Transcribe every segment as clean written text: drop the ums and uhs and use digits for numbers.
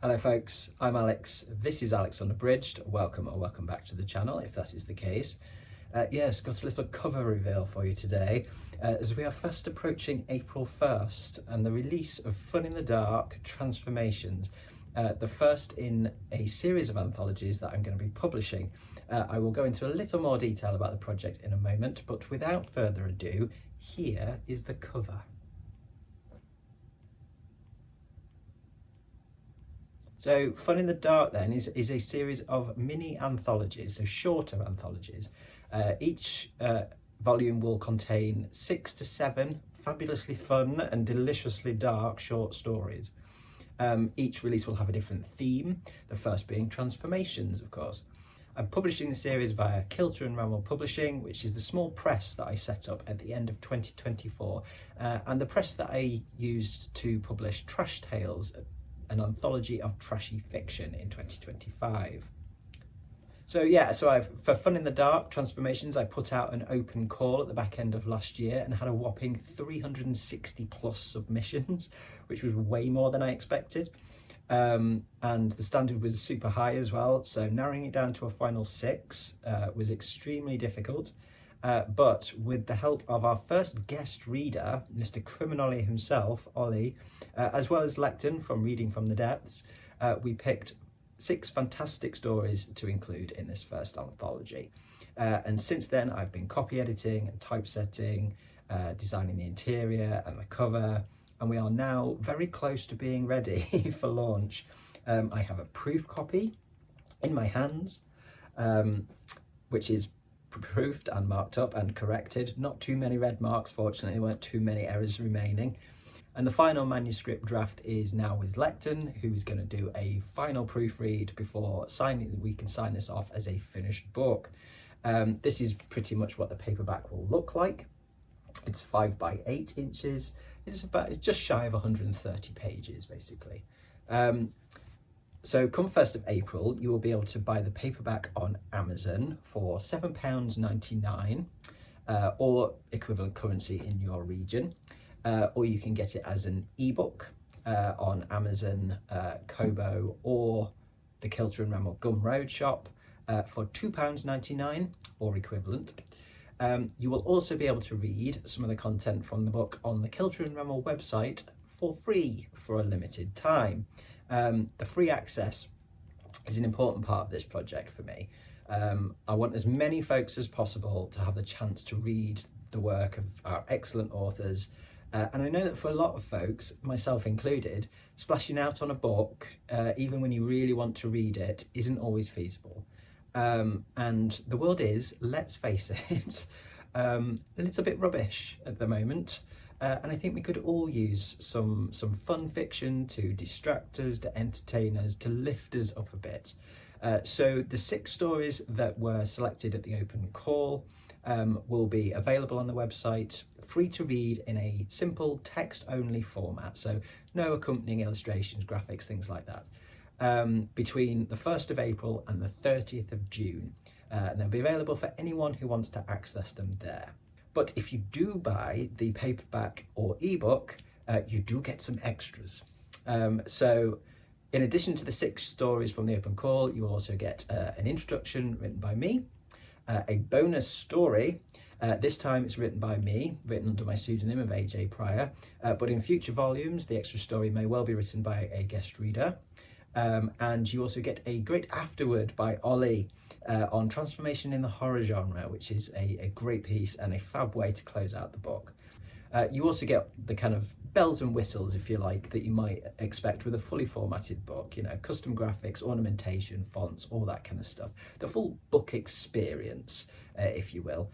Hello folks, I'm Alex. This is Alex Unabridged. Welcome back to the channel if that is the case. Yes, got a little cover reveal for you today as we are fast approaching April 1st and the release of Fun in the Dark Transformations, the first in a series of anthologies that I'm going to be publishing. I will go into a little more detail about the project in a moment, but without further ado, here is the cover. So Fun in the Dark then is a series of mini anthologies, so shorter anthologies. Each volume will contain 6 to 7 fabulously fun and deliciously dark short stories. Each release will have a different theme, the first being transformations, of course. I'm publishing the series via Kilter and Ramel Publishing, which is the small press that I set up at the end of 2024, and the press that I used to publish Trash Tales, an anthology of trashy fiction, in 2025. So for Fun in the Dark Transformations, I put out an open call at the back end of last year and had a whopping 360 plus submissions, which was way more than I expected. And the standard was super high as well, so narrowing it down to a final 6 was extremely difficult. But with the help of our first guest reader, Mr. Criminoli himself, Ollie, as well as Lecton from Reading from the Depths, we picked 6 fantastic stories to include in this first anthology. And since then, I've been copy editing and typesetting, designing the interior and the cover, and we are now very close to being ready for launch. I have a proof copy in my hands, which is proofed and marked up and corrected. Not too many red marks, fortunately, there weren't too many errors remaining. And the final manuscript draft is now with Lecton, who's going to do a final proofread before we can sign this off as a finished book. This is pretty much what the paperback will look like. It's 5 by 8 inches. It's just shy of 130 pages, basically. So come 1st of April, you will be able to buy the paperback on Amazon for £7.99 or equivalent currency in your region. Or you can get it as an ebook on Amazon, Kobo, or the Kilter and Ramel Gumroad shop for £2.99 or equivalent. You will also be able to read some of the content from the book on the Kilter and Ramel website for free for a limited time. The free access is an important part of this project for me. I want as many folks as possible to have the chance to read the work of our excellent authors. And I know that for a lot of folks, myself included, splashing out on a book, even when you really want to read it, isn't always feasible. And the world is, let's face it, a little bit rubbish at the moment. And I think we could all use some fun fiction to distract us, to entertain us, to lift us up a bit. So the 6 stories that were selected at the open call will be available on the website, free to read in a simple text-only format, so no accompanying illustrations, graphics, things like that, between the 1st of April and the 30th of June. And they'll be available for anyone who wants to access them there. But if you do buy the paperback or ebook, you do get some extras. So in addition to the 6 stories from the open call, you will also get an introduction written by me, a bonus story. This time it's written by me, written under my pseudonym of AJ Pryor, but in future volumes the extra story may well be written by a guest reader. And you also get a great afterword by Ollie on transformation in the horror genre, which is a great piece and a fab way to close out the book. You also get the kind of bells and whistles, if you like, that you might expect with a fully formatted book, you know, custom graphics, ornamentation, fonts, all that kind of stuff. The full book experience, if you will,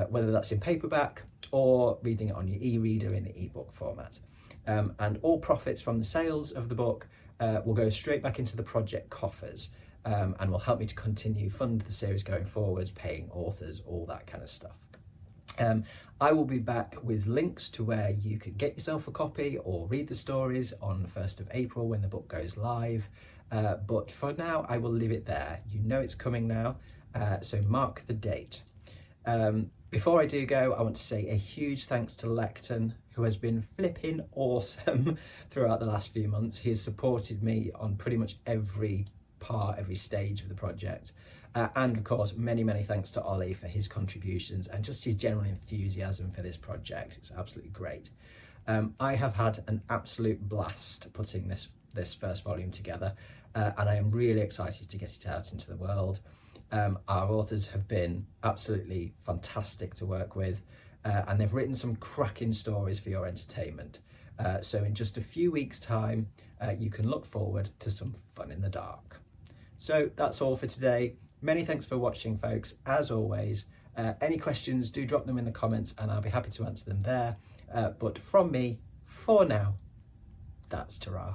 whether that's in paperback or reading it on your e-reader in the ebook format. And all profits from the sales of the book will go straight back into the project coffers, and will help me to continue fund the series going forwards, paying authors, all that kind of stuff. I will be back with links to where you can get yourself a copy or read the stories on the 1st of April when the book goes live. But for now, I will leave it there. You know it's coming now, so mark the date. Before I do go, I want to say a huge thanks to Lecton, who has been flipping awesome throughout the last few months. He has supported me on pretty much every part, every stage of the project. And of course, many thanks to Ollie for his contributions and just his general enthusiasm for this project. It's absolutely great. I have had an absolute blast putting this first volume together, and I am really excited to get it out into the world. Our authors have been absolutely fantastic to work with, and they've written some cracking stories for your entertainment. So in just a few weeks' time, you can look forward to some fun in the dark. So that's all for today. Many thanks for watching, folks. As always, any questions, do drop them in the comments and I'll be happy to answer them there. But from me, for now, that's ta-ra.